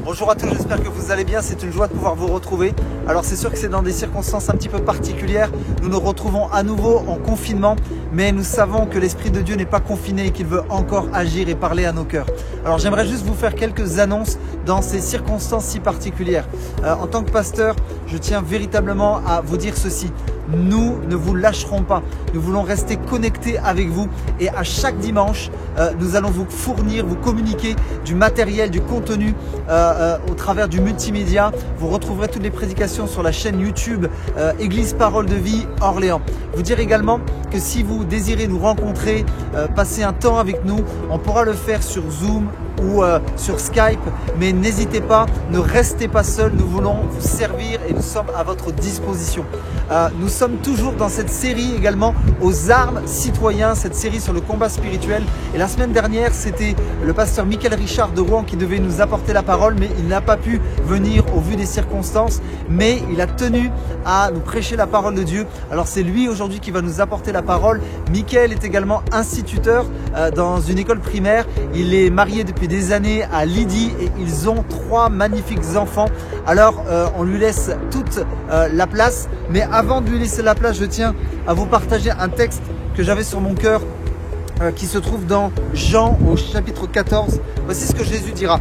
Bonjour à tous, j'espère que vous allez bien, c'est une joie de pouvoir vous retrouver. Alors c'est sûr que c'est dans des circonstances un petit peu particulières, nous nous retrouvons à nouveau en confinement, mais nous savons que l'Esprit de Dieu n'est pas confiné et qu'il veut encore agir et parler à nos cœurs. Alors j'aimerais juste vous faire quelques annonces dans ces circonstances si particulières. En tant que pasteur, je tiens véritablement à vous dire ceci. Nous ne vous lâcherons pas, nous voulons rester connectés avec vous et à chaque dimanche, nous allons vous fournir, vous communiquer du matériel, du contenu au travers du multimédia. Vous retrouverez toutes les prédications sur la chaîne YouTube Église Parole de Vie Orléans. Vous dire également que si vous désirez nous rencontrer, passer un temps avec nous, on pourra le faire sur Zoom ou sur Skype, mais n'hésitez pas, ne restez pas seuls, nous voulons vous servir et nous sommes à votre disposition. Nous sommes toujours dans cette série également aux armes citoyens, cette série sur le combat spirituel, et la semaine dernière c'était le pasteur Michael Richard de Rouen qui devait nous apporter la parole, mais il n'a pas pu venir au vu des circonstances, mais il a tenu à nous prêcher la parole de Dieu. Alors c'est lui aujourd'hui qui va nous apporter la parole. Michael est également instituteur dans une école primaire, il est marié depuis des années à Lydie et ils ont 3 magnifiques enfants. Alors on lui laisse toute la place, mais avant de lui laisser la place, je tiens à vous partager un texte que j'avais sur mon cœur qui se trouve dans Jean au chapitre 14. Voici ce que Jésus dira.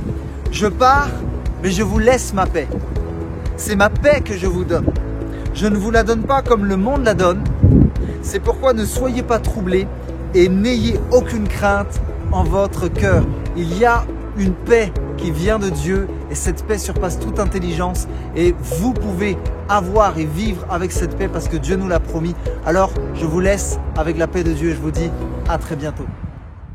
Je pars, mais je vous laisse ma paix. C'est ma paix que je vous donne. Je ne vous la donne pas comme le monde la donne. C'est pourquoi ne soyez pas troublés et n'ayez aucune crainte en votre cœur. Il y a une paix qui vient de Dieu et cette paix surpasse toute intelligence et vous pouvez avoir et vivre avec cette paix parce que Dieu nous l'a promis. Alors je vous laisse avec la paix de Dieu et je vous dis à très bientôt.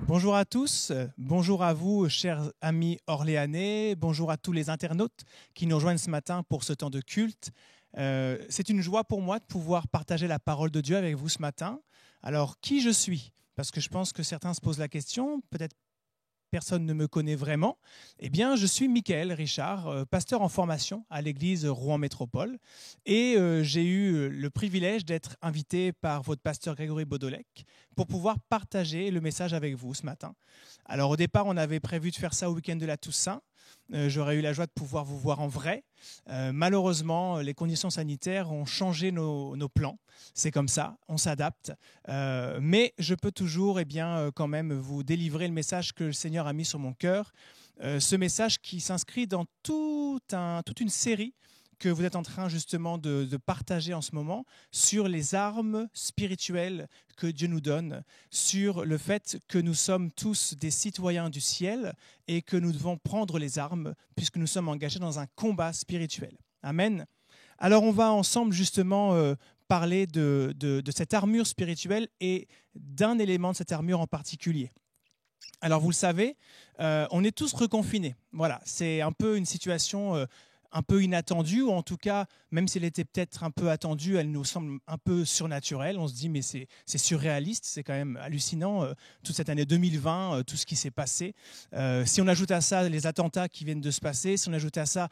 Bonjour à tous, bonjour à vous chers amis orléanais, bonjour à tous les internautes qui nous rejoignent ce matin pour ce temps de culte. C'est une joie pour moi de pouvoir partager la parole de Dieu avec vous ce matin. Alors qui je suis ? Parce que je pense que certains se posent la question, peut-être personne ne me connaît vraiment. Eh bien, je suis Michael Richard, pasteur en formation à l'église Rouen Métropole. Et j'ai eu le privilège d'être invité par votre pasteur Grégory Baudolec pour pouvoir partager le message avec vous ce matin. Alors au départ, on avait prévu de faire ça au week-end de la Toussaint. J'aurais eu la joie de pouvoir vous voir en vrai. Malheureusement, les conditions sanitaires ont changé nos plans. C'est comme ça, on s'adapte. Mais je peux toujours quand même vous délivrer le message que le Seigneur a mis sur mon cœur. Ce message qui s'inscrit dans toute une série que vous êtes en train justement de partager en ce moment sur les armes spirituelles que Dieu nous donne, sur le fait que nous sommes tous des citoyens du ciel et que nous devons prendre les armes puisque nous sommes engagés dans un combat spirituel. Amen. Alors on va ensemble justement parler de cette armure spirituelle et d'un élément de cette armure en particulier. Alors vous le savez, on est tous reconfinés. Voilà, c'est un peu une situation un peu inattendue, ou en tout cas, même si elle était peut-être un peu attendue, elle nous semble un peu surnaturelle. On se dit, mais c'est surréaliste, c'est quand même hallucinant, toute cette année 2020, tout ce qui s'est passé. Si on ajoute à ça les attentats qui viennent de se passer, si on ajoute à ça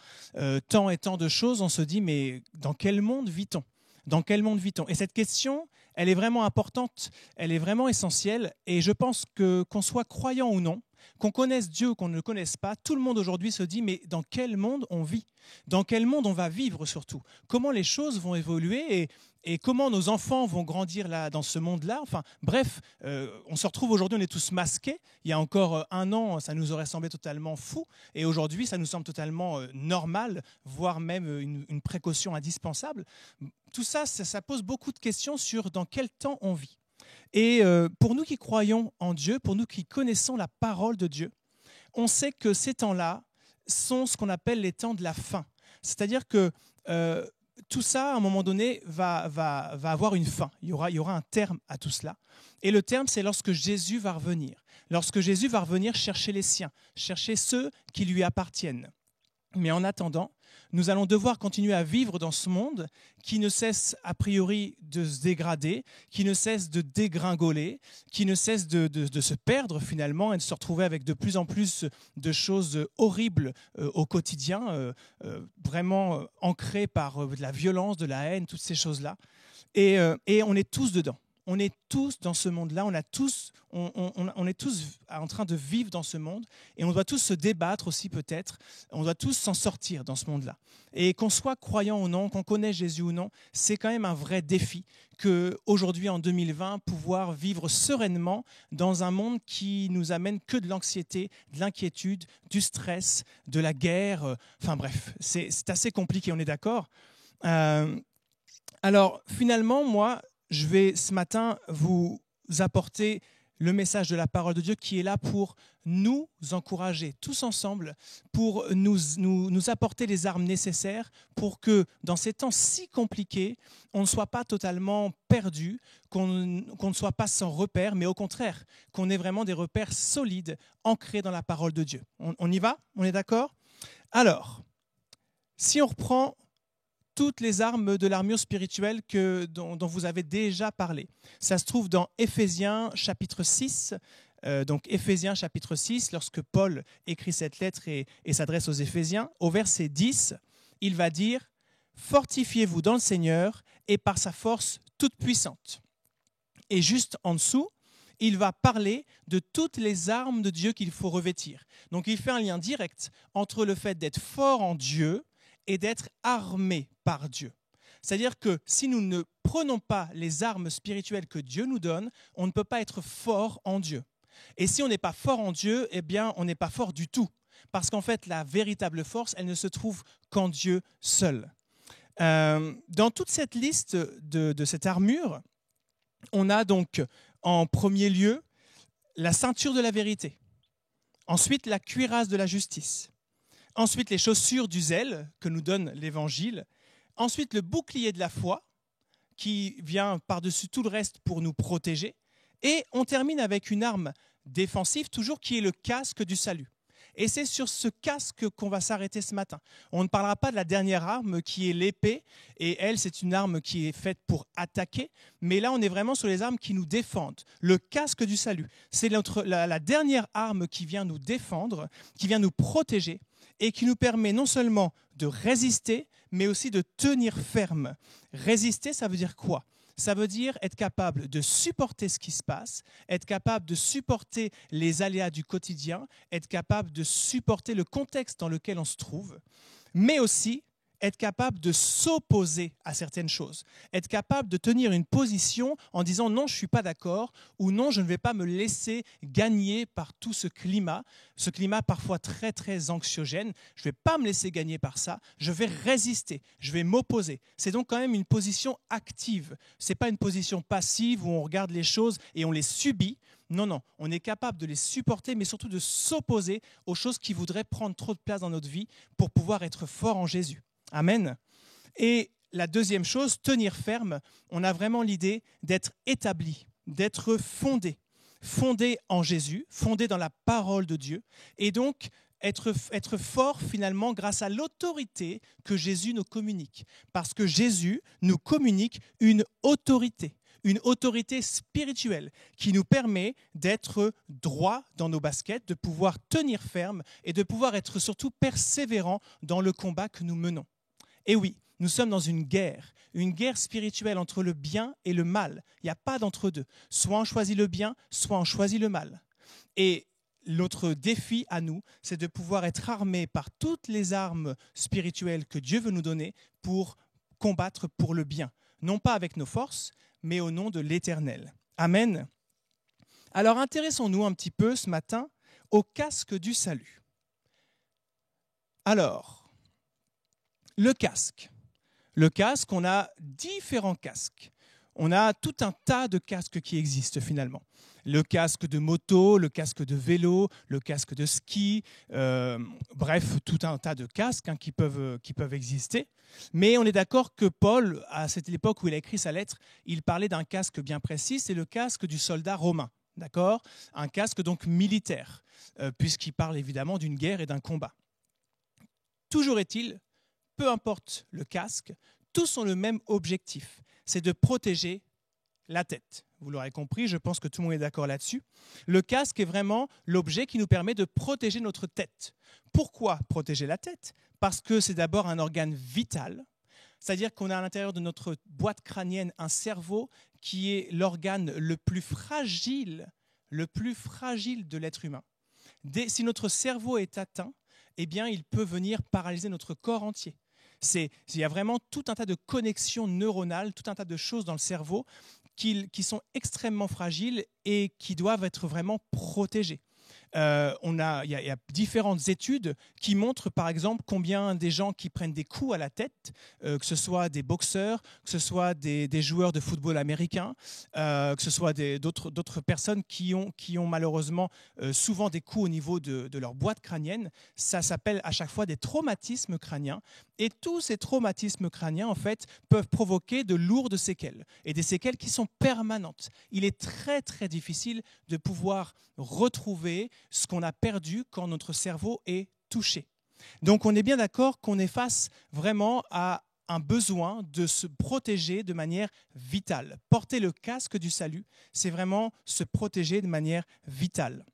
tant et tant de choses, on se dit, mais dans quel monde vit-on ? Dans quel monde vit-on ? Et cette question, elle est vraiment importante, elle est vraiment essentielle, et je pense qu'on soit croyant ou non, qu'on connaisse Dieu ou qu'on ne le connaisse pas, tout le monde aujourd'hui se dit, mais dans quel monde on vit ? Dans quel monde on va vivre surtout ? Comment les choses vont évoluer et comment nos enfants vont grandir là, dans ce monde-là ? Enfin, bref, on se retrouve aujourd'hui, on est tous masqués. Il y a encore 1 an, ça nous aurait semblé totalement fou. Et aujourd'hui, ça nous semble totalement normal, voire même une précaution indispensable. Tout ça, ça pose beaucoup de questions sur dans quel temps on vit. Et pour nous qui croyons en Dieu, pour nous qui connaissons la parole de Dieu, on sait que ces temps-là sont ce qu'on appelle les temps de la fin. C'est-à-dire que tout ça, à un moment donné, va avoir une fin. Il y aura un terme à tout cela. Et le terme, c'est lorsque Jésus va revenir. Lorsque Jésus va revenir chercher les siens, chercher ceux qui lui appartiennent. Mais en attendant, nous allons devoir continuer à vivre dans ce monde qui ne cesse a priori de se dégrader, qui ne cesse de dégringoler, qui ne cesse de se perdre finalement et de se retrouver avec de plus en plus de choses horribles au quotidien, vraiment ancrées par de la violence, de la haine, toutes ces choses-là. Et on est tous dedans. on est tous dans ce monde-là, on est tous en train de vivre dans ce monde et on doit tous se débattre aussi peut-être, on doit tous s'en sortir dans ce monde-là. Et qu'on soit croyant ou non, qu'on connaisse Jésus ou non, c'est quand même un vrai défi qu'aujourd'hui en 2020, pouvoir vivre sereinement dans un monde qui nous amène que de l'anxiété, de l'inquiétude, du stress, de la guerre, enfin bref, c'est assez compliqué, on est d'accord ? Alors finalement, moi, je vais ce matin vous apporter le message de la parole de Dieu qui est là pour nous encourager tous ensemble, pour nous apporter les armes nécessaires pour que dans ces temps si compliqués, on ne soit pas totalement perdu, qu'on ne soit pas sans repères, mais au contraire, qu'on ait vraiment des repères solides, ancrés dans la parole de Dieu. On y va ? On est d'accord ? Alors, si on reprend toutes les armes de l'armure spirituelle dont vous avez déjà parlé. Ça se trouve dans Éphésiens chapitre 6. Donc Éphésiens chapitre 6, lorsque Paul écrit cette lettre et s'adresse aux Éphésiens, au verset 10, il va dire « Fortifiez-vous dans le Seigneur et par sa force toute puissante ». Et juste en dessous, il va parler de toutes les armes de Dieu qu'il faut revêtir. Donc il fait un lien direct entre le fait d'être fort en Dieu et d'être armé par Dieu. C'est-à-dire que si nous ne prenons pas les armes spirituelles que Dieu nous donne, on ne peut pas être fort en Dieu. Et si on n'est pas fort en Dieu, eh bien, on n'est pas fort du tout. Parce qu'en fait, la véritable force, elle ne se trouve qu'en Dieu seul. Dans toute cette liste de cette armure, on a donc en premier lieu la ceinture de la vérité. Ensuite, la cuirasse de la justice. Ensuite, les chaussures du zèle que nous donne l'Évangile. Ensuite, le bouclier de la foi qui vient par-dessus tout le reste pour nous protéger. Et on termine avec une arme défensive toujours qui est le casque du salut. Et c'est sur ce casque qu'on va s'arrêter ce matin. On ne parlera pas de la dernière arme qui est l'épée. Et elle, c'est une arme qui est faite pour attaquer. Mais là, on est vraiment sur les armes qui nous défendent. Le casque du salut, c'est la dernière arme qui vient nous défendre, qui vient nous protéger et qui nous permet non seulement de résister, mais aussi de tenir ferme. Résister, ça veut dire quoi ? Ça veut dire être capable de supporter ce qui se passe, être capable de supporter les aléas du quotidien, être capable de supporter le contexte dans lequel on se trouve, mais aussi être capable de s'opposer à certaines choses, être capable de tenir une position en disant non, je ne suis pas d'accord ou non, je ne vais pas me laisser gagner par tout ce climat parfois très très anxiogène, je ne vais pas me laisser gagner par ça, je vais résister, je vais m'opposer. C'est donc quand même une position active, ce n'est pas une position passive où on regarde les choses et on les subit. Non, on est capable de les supporter, mais surtout de s'opposer aux choses qui voudraient prendre trop de place dans notre vie pour pouvoir être fort en Jésus. Amen. Et la deuxième chose, tenir ferme, on a vraiment l'idée d'être établi, d'être fondé en Jésus, fondé dans la parole de Dieu, et donc être fort finalement grâce à l'autorité que Jésus nous communique. Parce que Jésus nous communique une autorité spirituelle qui nous permet d'être droit dans nos baskets, de pouvoir tenir ferme et de pouvoir être surtout persévérant dans le combat que nous menons. Et oui, nous sommes dans une guerre spirituelle entre le bien et le mal. Il n'y a pas d'entre-deux. Soit on choisit le bien, soit on choisit le mal. Et notre défi à nous, c'est de pouvoir être armés par toutes les armes spirituelles que Dieu veut nous donner pour combattre pour le bien. Non pas avec nos forces, mais au nom de l'Éternel. Amen. Alors intéressons-nous un petit peu ce matin au casque du salut. Alors, le casque, on a différents casques. On a tout un tas de casques qui existent finalement. Le casque de moto, le casque de vélo, le casque de ski, bref, tout un tas de casques qui peuvent exister. Mais on est d'accord que Paul, à cette époque où il a écrit sa lettre, il parlait d'un casque bien précis, c'est le casque du soldat romain. D'accord ? Un casque donc militaire, puisqu'il parle évidemment d'une guerre et d'un combat. Toujours est-il, peu importe le casque, tous ont le même objectif, c'est de protéger la tête. Vous l'aurez compris, je pense que tout le monde est d'accord là-dessus. Le casque est vraiment l'objet qui nous permet de protéger notre tête. Pourquoi protéger la tête ? Parce que c'est d'abord un organe vital, c'est-à-dire qu'on a à l'intérieur de notre boîte crânienne un cerveau qui est l'organe le plus fragile de l'être humain. Si notre cerveau est atteint, eh bien, il peut venir paralyser notre corps entier. Il y a vraiment tout un tas de connexions neuronales, tout un tas de choses dans le cerveau qui sont extrêmement fragiles et qui doivent être vraiment protégées. Il y a différentes études qui montrent par exemple combien des gens qui prennent des coups à la tête, que ce soit des boxeurs, que ce soit des joueurs de football américains, que ce soit d'autres personnes qui ont malheureusement souvent des coups au niveau de leur boîte crânienne. Ça s'appelle à chaque fois des traumatismes crâniens. Et tous ces traumatismes crâniens en fait peuvent provoquer de lourdes séquelles et des séquelles qui sont permanentes. Il est très très difficile de pouvoir retrouver ce qu'on a perdu quand notre cerveau est touché. Donc on est bien d'accord qu'on est face vraiment à un besoin de se protéger de manière vitale. Porter le casque du salut, c'est vraiment se protéger de manière vitale.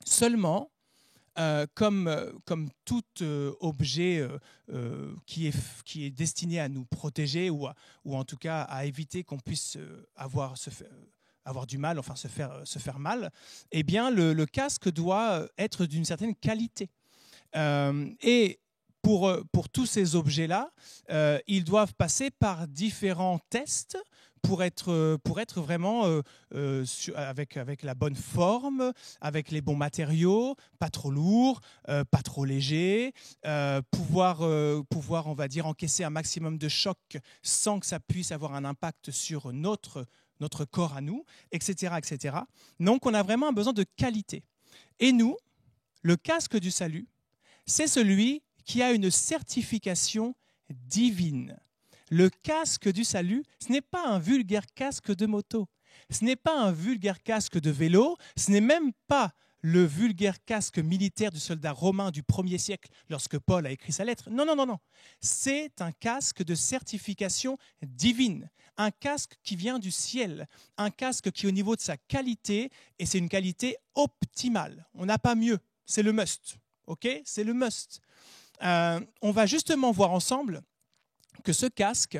Seulement, comme tout objet qui est destiné à nous protéger ou en tout cas à éviter qu'on puisse avoir du mal, enfin se faire mal, eh bien le casque doit être d'une certaine qualité. Et pour tous ces objets-là, ils doivent passer par différents tests pour être vraiment avec la bonne forme, avec les bons matériaux, pas trop lourd, pas trop léger, pouvoir, on va dire, encaisser un maximum de choc sans que ça puisse avoir un impact sur notre corps à nous, etc., etc. Donc, on a vraiment un besoin de qualité. Et nous, le casque du salut, c'est celui qui a une certification divine. Le casque du salut, ce n'est pas un vulgaire casque de moto, ce n'est pas un vulgaire casque de vélo, ce n'est même pas le vulgaire casque militaire du soldat romain du 1er siècle lorsque Paul a écrit sa lettre. Non, non, non, non. C'est un casque de certification divine, un casque qui vient du ciel, un casque qui au niveau de sa qualité, et c'est une qualité optimale. On n'a pas mieux, c'est le must. Ok ? C'est le must. On va justement voir ensemble que ce casque,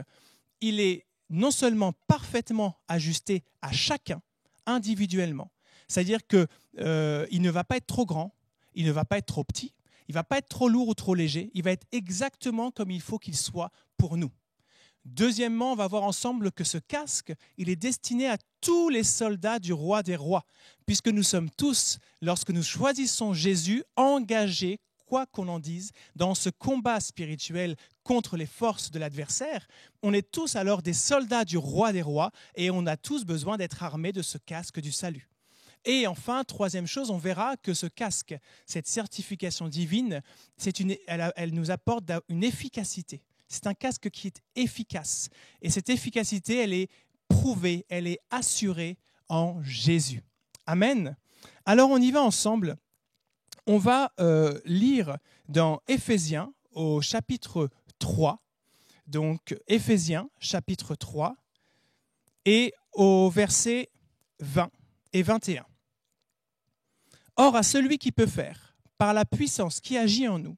il est non seulement parfaitement ajusté à chacun individuellement, c'est-à-dire qu'il ne va pas être trop grand, il ne va pas être trop petit, il ne va pas être trop lourd ou trop léger, il va être exactement comme il faut qu'il soit pour nous. Deuxièmement, on va voir ensemble que ce casque, il est destiné à tous les soldats du roi des rois, puisque nous sommes tous, lorsque nous choisissons Jésus, engagés, quoi qu'on en dise, dans ce combat spirituel contre les forces de l'adversaire. On est tous alors des soldats du roi des rois et on a tous besoin d'être armés de ce casque du salut. Et enfin, troisième chose, on verra que ce casque, cette certification divine, elle nous apporte une efficacité. C'est un casque qui est efficace. Et cette efficacité, elle est prouvée, elle est assurée en Jésus. Amen. Alors on y va ensemble. On va lire dans Éphésiens au chapitre 3, donc Éphésiens chapitre 3, et au verset 20 et 21. Or, à celui qui peut faire, par la puissance qui agit en nous,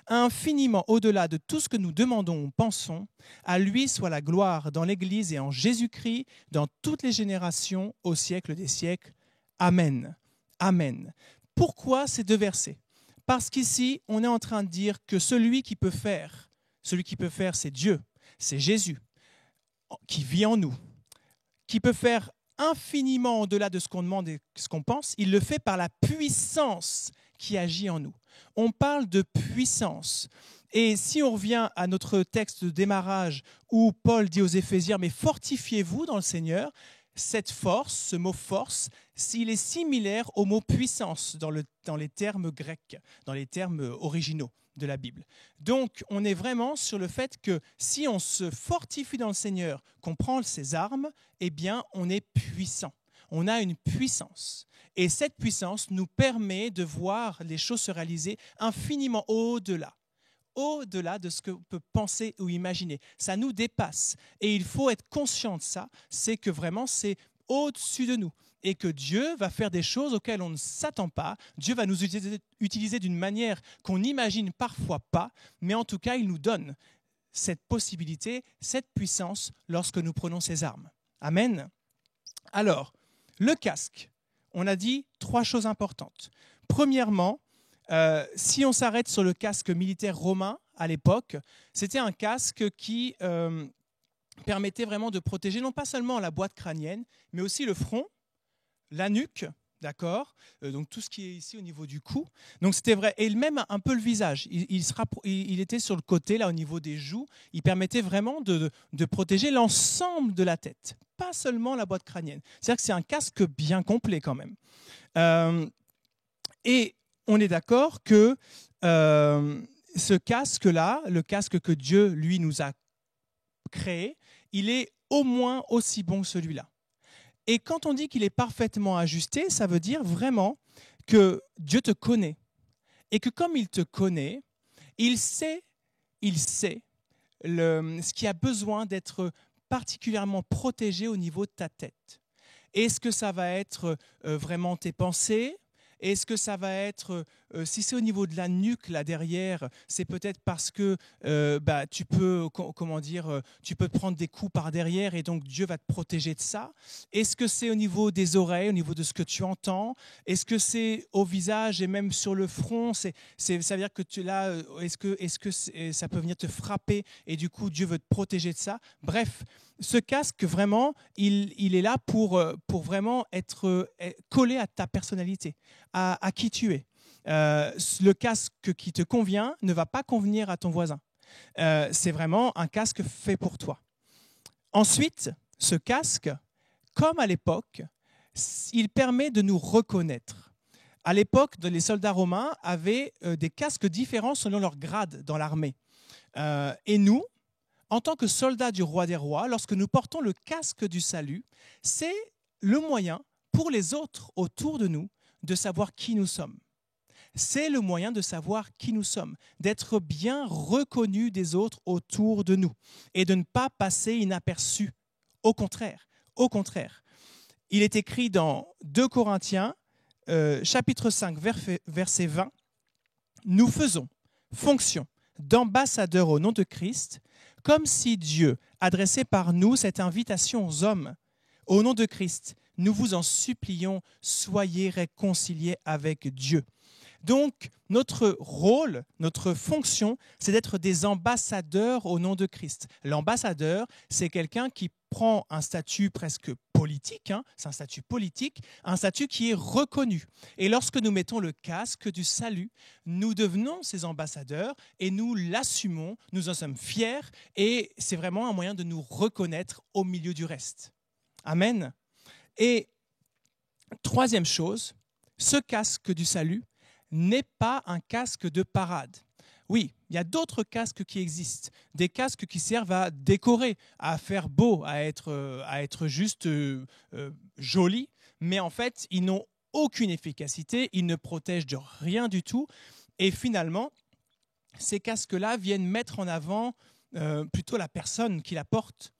infiniment au-delà de tout ce que nous demandons ou pensons, à lui soit la gloire dans l'Église et en Jésus-Christ, dans toutes les générations, au siècle des siècles. Amen. Amen. Pourquoi ces deux versets ? Parce qu'ici, on est en train de dire que celui qui peut faire, c'est Dieu, c'est Jésus, qui vit en nous, qui peut faire infiniment au-delà de ce qu'on demande et ce qu'on pense, il le fait par la puissance qui agit en nous. On parle de puissance. Et si on revient à notre texte de démarrage où Paul dit aux Éphésiens « Mais fortifiez-vous dans le Seigneur », cette force, ce mot « force », il est similaire au mot « puissance » dans les termes grecs, dans les termes originaux de la Bible. Donc, on est vraiment sur le fait que si on se fortifie dans le Seigneur, qu'on prend ses armes, eh bien, on est puissant. On a une puissance. Et cette puissance nous permet de voir les choses se réaliser infiniment au-delà de ce qu'on peut penser ou imaginer. Ça nous dépasse. Et il faut être conscient de ça, c'est que vraiment c'est au-dessus de nous. Et que Dieu va faire des choses auxquelles on ne s'attend pas. Dieu va nous utiliser d'une manière qu'on n'imagine parfois pas, mais en tout cas, il nous donne cette possibilité, cette puissance lorsque nous prenons ses armes. Amen. Alors, le casque, on a dit 3 choses importantes. Premièrement, si on s'arrête sur le casque militaire romain à l'époque, c'était un casque qui permettait vraiment de protéger non pas seulement la boîte crânienne, mais aussi le front, la nuque, d'accord, donc tout ce qui est ici au niveau du cou. Donc c'était vrai, et même un peu le visage. Il était sur le côté, là au niveau des joues. Il permettait vraiment de protéger l'ensemble de la tête, pas seulement la boîte crânienne. C'est-à-dire que c'est un casque bien complet quand même. Et on est d'accord que ce casque-là, le casque que Dieu, lui, nous a créé, il est au moins aussi bon que celui-là. Et quand on dit qu'il est parfaitement ajusté, ça veut dire vraiment que Dieu te connaît. Et que comme il te connaît, il sait ce qui a besoin d'être particulièrement protégé au niveau de ta tête. Est-ce que ça va être vraiment tes pensées ? Est-ce que ça va être, si c'est au niveau de la nuque, là derrière, c'est peut-être parce que tu peux, tu peux te prendre des coups par derrière et donc Dieu va te protéger de ça. Est-ce que c'est au niveau des oreilles, au niveau de ce que tu entends? Est-ce que c'est au visage et même sur le front? Ça veut dire que est-ce que ça peut venir te frapper et du coup Dieu veut te protéger de ça? Bref, ce casque, vraiment, il est là pour vraiment être collé à ta personnalité, à qui tu es. Le casque qui te convient ne va pas convenir à ton voisin. C'est vraiment un casque fait pour toi. Ensuite, ce casque, comme à l'époque, il permet de nous reconnaître. À l'époque, les soldats romains avaient des casques différents selon leur grade dans l'armée. Et nous, en tant que soldats du roi des rois, lorsque nous portons le casque du salut, c'est le moyen pour les autres autour de nous de savoir qui nous sommes. C'est le moyen de savoir qui nous sommes, d'être bien reconnus des autres autour de nous et de ne pas passer inaperçus. Au contraire, il est écrit dans 2 Corinthiens, chapitre 5, verset 20, « Nous faisons fonction d'ambassadeurs au nom de Christ, comme si Dieu adressait par nous cette invitation aux hommes. Au nom de Christ, nous vous en supplions, soyez réconciliés avec Dieu. » Donc, notre rôle, notre fonction, c'est d'être des ambassadeurs au nom de Christ. L'ambassadeur, c'est quelqu'un qui prend un statut presque politique, c'est un statut politique, un statut qui est reconnu. Et lorsque nous mettons le casque du salut, nous devenons ces ambassadeurs et nous l'assumons, nous en sommes fiers et c'est vraiment un moyen de nous reconnaître au milieu du reste. Amen. Et troisième chose, ce casque du salut n'est pas un casque de parade. Oui, il y a d'autres casques qui existent, des casques qui servent à décorer, à faire beau, à être juste joli, mais en fait, ils n'ont aucune efficacité, ils ne protègent de rien du tout, et finalement, ces casques-là viennent mettre en avant plutôt la personne qui la porte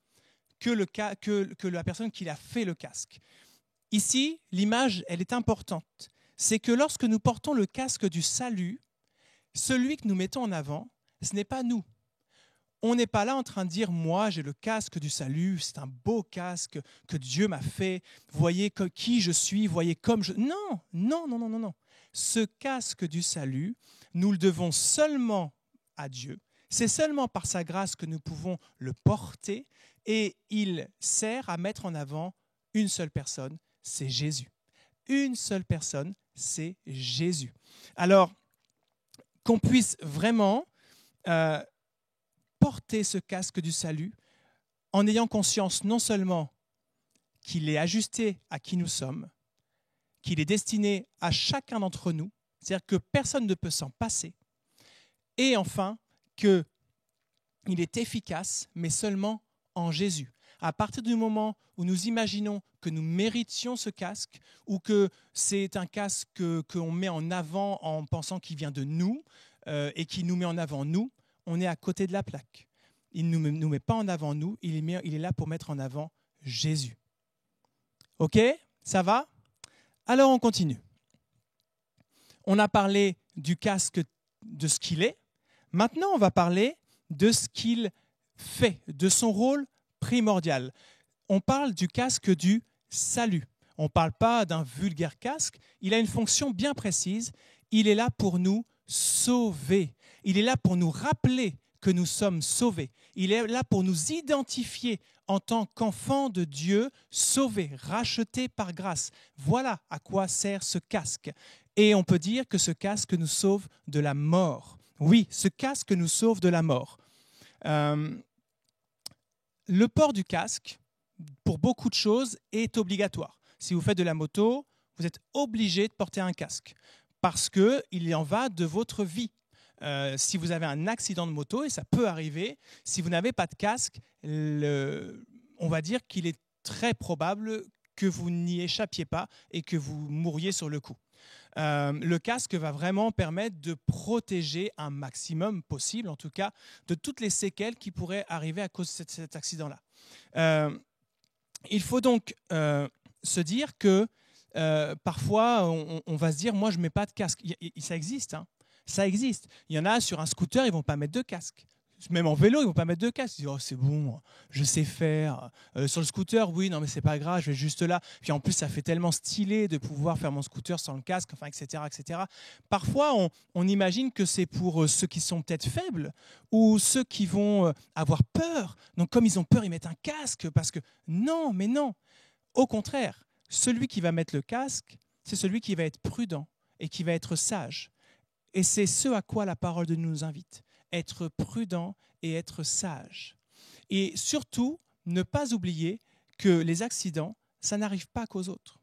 que la personne qui a fait le casque. Ici, l'image, elle est importante. C'est que lorsque nous portons le casque du salut, celui que nous mettons en avant, ce n'est pas nous. On n'est pas là en train de dire « moi, j'ai le casque du salut, c'est un beau casque que Dieu m'a fait, voyez qui je suis, voyez comme je... » Non. Ce casque du salut, nous le devons seulement à Dieu. C'est seulement par sa grâce que nous pouvons le porter et il sert à mettre en avant une seule personne, c'est Jésus. Une seule personne, c'est Jésus. Alors, qu'on puisse vraiment porter ce casque du salut en ayant conscience non seulement qu'il est ajusté à qui nous sommes, qu'il est destiné à chacun d'entre nous, c'est-à-dire que personne ne peut s'en passer, et enfin qu'il est efficace, mais seulement en Jésus. À partir du moment où nous imaginons que nous méritions ce casque ou que c'est un casque qu'on met en avant en pensant qu'il vient de nous et qui nous met en avant nous, on est à côté de la plaque. Il ne nous met pas en avant nous, il est là pour mettre en avant Jésus. Ok? Ça va? Alors on continue. On a parlé du casque, de ce qu'il est. Maintenant, on va parler de ce qu'il fait, de son rôle primordial. on parle du casque du salut. On ne parle pas d'un vulgaire casque. Il a une fonction bien précise. Il est là pour nous sauver. Il est là pour nous rappeler que nous sommes sauvés. Il est là pour nous identifier en tant qu'enfants de Dieu, sauvés, rachetés par grâce. Voilà à quoi sert ce casque. Et on peut dire que ce casque nous sauve de la mort. Oui, ce casque nous sauve de la mort. Le port du casque, pour beaucoup de choses, est obligatoire. Si vous faites de la moto, vous êtes obligé de porter un casque parce qu'il en va de votre vie. Si vous avez un accident de moto, et ça peut arriver, si vous n'avez pas de casque, on va dire qu'il est très probable que vous n'y échappiez pas et que vous mouriez sur le coup. Le casque va vraiment permettre de protéger un maximum possible, en tout cas, de toutes les séquelles qui pourraient arriver à cause de cet accident-là. Il faut donc se dire que parfois, on va se dire, moi, je ne mets pas de casque. Ça existe, hein. Ça existe. Il y en a sur un scooter, ils ne vont pas mettre de casque. Même en vélo, ils ne vont pas mettre de casque. Ils disent, oh, c'est bon, je sais faire. Sur le scooter, oui, non, mais c'est pas grave, je vais juste là. Puis en plus, ça fait tellement stylé de pouvoir faire mon scooter sans le casque, enfin, etc., etc. Parfois, on imagine que c'est pour ceux qui sont peut-être faibles ou ceux qui vont avoir peur. Donc, comme ils ont peur, ils mettent un casque parce que non, mais non. Au contraire, celui qui va mettre le casque, c'est celui qui va être prudent et qui va être sage. Et c'est ce à quoi la parole de Dieu nous invite. Être prudent et être sage. Et surtout, ne pas oublier que les accidents, ça n'arrive pas qu'aux autres.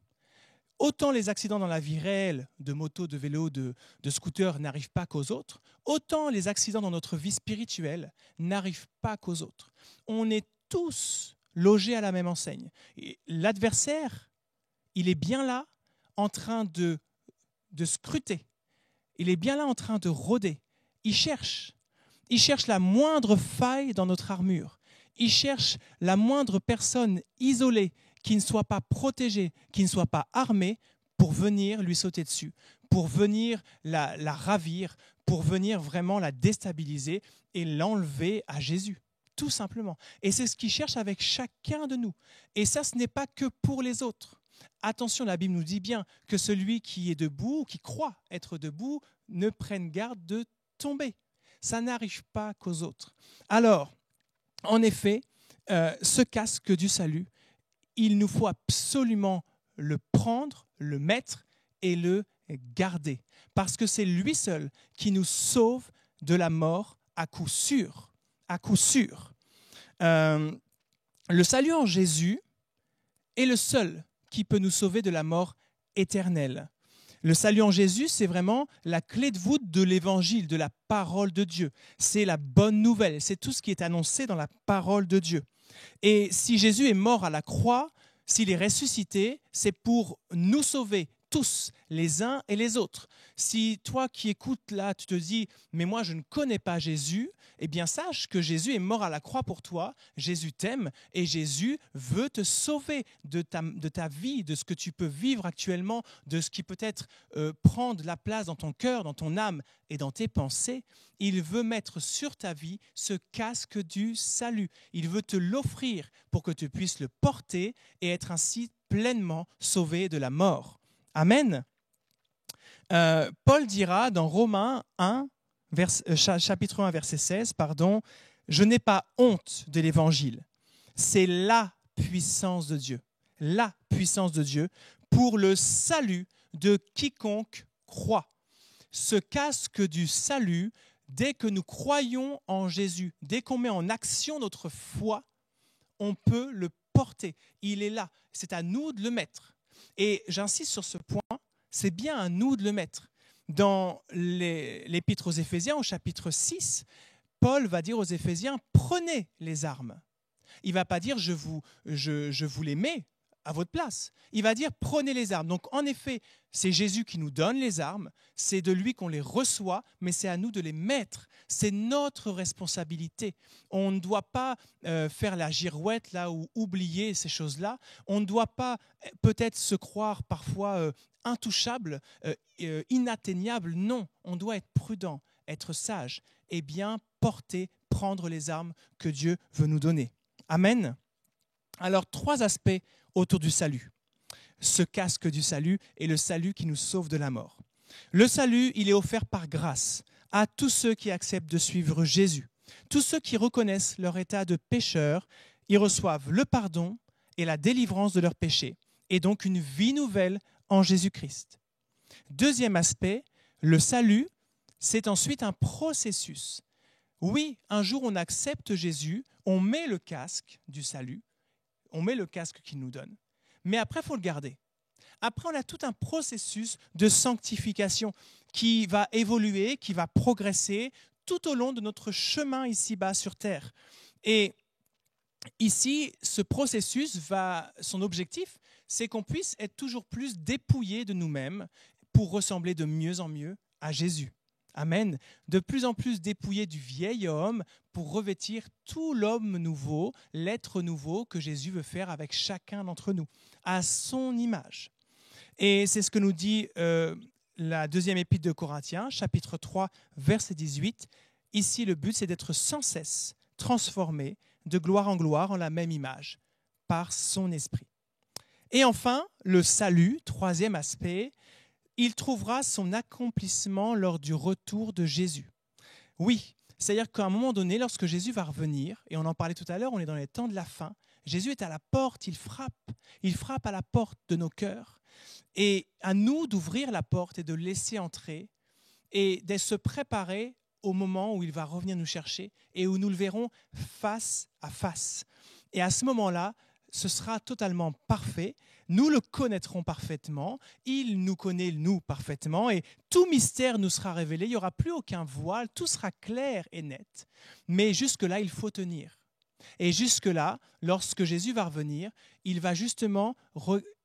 Autant les accidents dans la vie réelle, de moto, de vélo, de scooter, n'arrivent pas qu'aux autres, autant les accidents dans notre vie spirituelle n'arrivent pas qu'aux autres. On est tous logés à la même enseigne. Et l'adversaire, il est bien là en train de scruter. Il est bien là en train de rôder. Il cherche la moindre faille dans notre armure. Il cherche la moindre personne isolée qui ne soit pas protégée, qui ne soit pas armée pour venir lui sauter dessus, pour venir la ravir, pour venir vraiment la déstabiliser et l'enlever à Jésus, tout simplement. Et c'est ce qu'il cherche avec chacun de nous. Et ça, ce n'est pas que pour les autres. Attention, la Bible nous dit bien que celui qui est debout, qui croit être debout, ne prenne garde de tomber. Ça n'arrive pas qu'aux autres. Alors, en effet, ce casque du salut, il nous faut absolument le prendre, le mettre et le garder. Parce que c'est lui seul qui nous sauve de la mort à coup sûr. À coup sûr. Le salut en Jésus est le seul qui peut nous sauver de la mort éternelle. Le salut en Jésus, c'est vraiment la clé de voûte de l'évangile, de la parole de Dieu. C'est la bonne nouvelle, c'est tout ce qui est annoncé dans la parole de Dieu. Et si Jésus est mort à la croix, s'il est ressuscité, c'est pour nous sauver tous, les uns et les autres. Si toi qui écoutes là, tu te dis « mais moi je ne connais pas Jésus », eh bien sache que Jésus est mort à la croix pour toi, Jésus t'aime et Jésus veut te sauver de ta vie, de ce que tu peux vivre actuellement, de ce qui peut-être prendre la place dans ton cœur, dans ton âme et dans tes pensées. Il veut mettre sur ta vie ce casque du salut. Il veut te l'offrir pour que tu puisses le porter et être ainsi pleinement sauvé de la mort. Amen. Paul dira dans Romains 1, chapitre 1, verset 16, « Je n'ai pas honte de l'évangile. C'est la puissance de Dieu pour le salut de quiconque croit. » Ce casque du salut, dès que nous croyons en Jésus, dès qu'on met en action notre foi, on peut le porter. Il est là. C'est à nous de le mettre. Et j'insiste sur ce point, c'est bien à nous de le mettre. Dans l'Épître aux Éphésiens, au chapitre 6, Paul va dire aux Éphésiens, prenez les armes. Il ne va pas dire, je vous les mets à votre place. Il va dire, prenez les armes. Donc en effet, c'est Jésus qui nous donne les armes, c'est de lui qu'on les reçoit, mais c'est à nous de les mettre. C'est notre responsabilité. On ne doit pas faire la girouette là ou oublier ces choses-là. On ne doit pas peut-être se croire parfois intouchable, inatteignable. Non, on doit être prudent, être sage et bien prendre les armes que Dieu veut nous donner. Amen. Alors, 3 aspects autour du salut. Ce casque du salut est le salut qui nous sauve de la mort. Le salut, il est offert par grâce à tous ceux qui acceptent de suivre Jésus. Tous ceux qui reconnaissent leur état de pécheur, ils reçoivent le pardon et la délivrance de leurs péchés, et donc une vie nouvelle en Jésus-Christ. Deuxième aspect, le salut, c'est ensuite un processus. Oui, un jour on accepte Jésus, on met le casque du salut, on met le casque qu'il nous donne, mais après il faut le garder. Après, on a tout un processus de sanctification qui va évoluer, qui va progresser tout au long de notre chemin ici-bas sur terre. Et ici, ce processus, son objectif, c'est qu'on puisse être toujours plus dépouillé de nous-mêmes pour ressembler de mieux en mieux à Jésus. Amen. De plus en plus dépouillé du vieil homme pour revêtir tout l'homme nouveau, l'être nouveau que Jésus veut faire avec chacun d'entre nous, à son image. Et c'est ce que nous dit la deuxième épître de Corinthiens, chapitre 3, verset 18. Ici, le but, c'est d'être sans cesse transformé de gloire en la même image, par son esprit. Et enfin, le salut, troisième aspect, il trouvera son accomplissement lors du retour de Jésus. Oui, c'est-à-dire qu'à un moment donné, lorsque Jésus va revenir, et on en parlait tout à l'heure, on est dans les temps de la fin, Jésus est à la porte, il frappe à la porte de nos cœurs. Et à nous d'ouvrir la porte et de laisser entrer et de se préparer au moment où il va revenir nous chercher et où nous le verrons face à face. Et à ce moment-là, ce sera totalement parfait. Nous le connaîtrons parfaitement. Il nous connaît, nous, parfaitement. Et tout mystère nous sera révélé. Il n'y aura plus aucun voile. Tout sera clair et net. Mais jusque-là, il faut tenir. Et jusque-là, lorsque Jésus va revenir, il va justement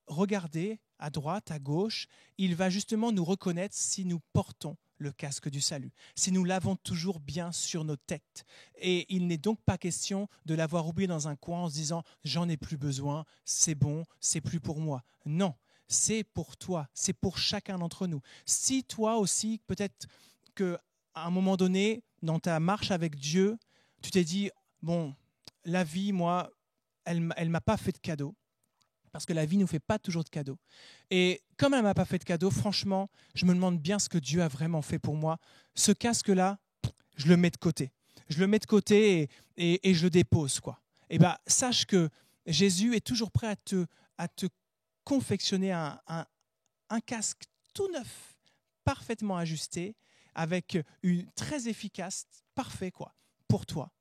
regarder à droite, à gauche, il va justement nous reconnaître si nous portons le casque du salut, si nous l'avons toujours bien sur nos têtes. Et il n'est donc pas question de l'avoir oublié dans un coin en se disant « j'en ai plus besoin, c'est bon, c'est plus pour moi ». Non, c'est pour toi, c'est pour chacun d'entre nous. Si toi aussi, peut-être qu'à un moment donné, dans ta marche avec Dieu, tu t'es dit « bon, la vie, moi, elle ne m'a pas fait de cadeau ». Parce que la vie ne nous fait pas toujours de cadeaux. Et comme elle ne m'a pas fait de cadeaux, franchement, je me demande bien ce que Dieu a vraiment fait pour moi. Ce casque-là, je le mets de côté. Je le mets de côté et je le dépose, quoi. Et bien, sache que Jésus est toujours prêt à te confectionner un casque tout neuf, parfaitement ajusté, avec une très efficace, parfait, quoi, pour toi.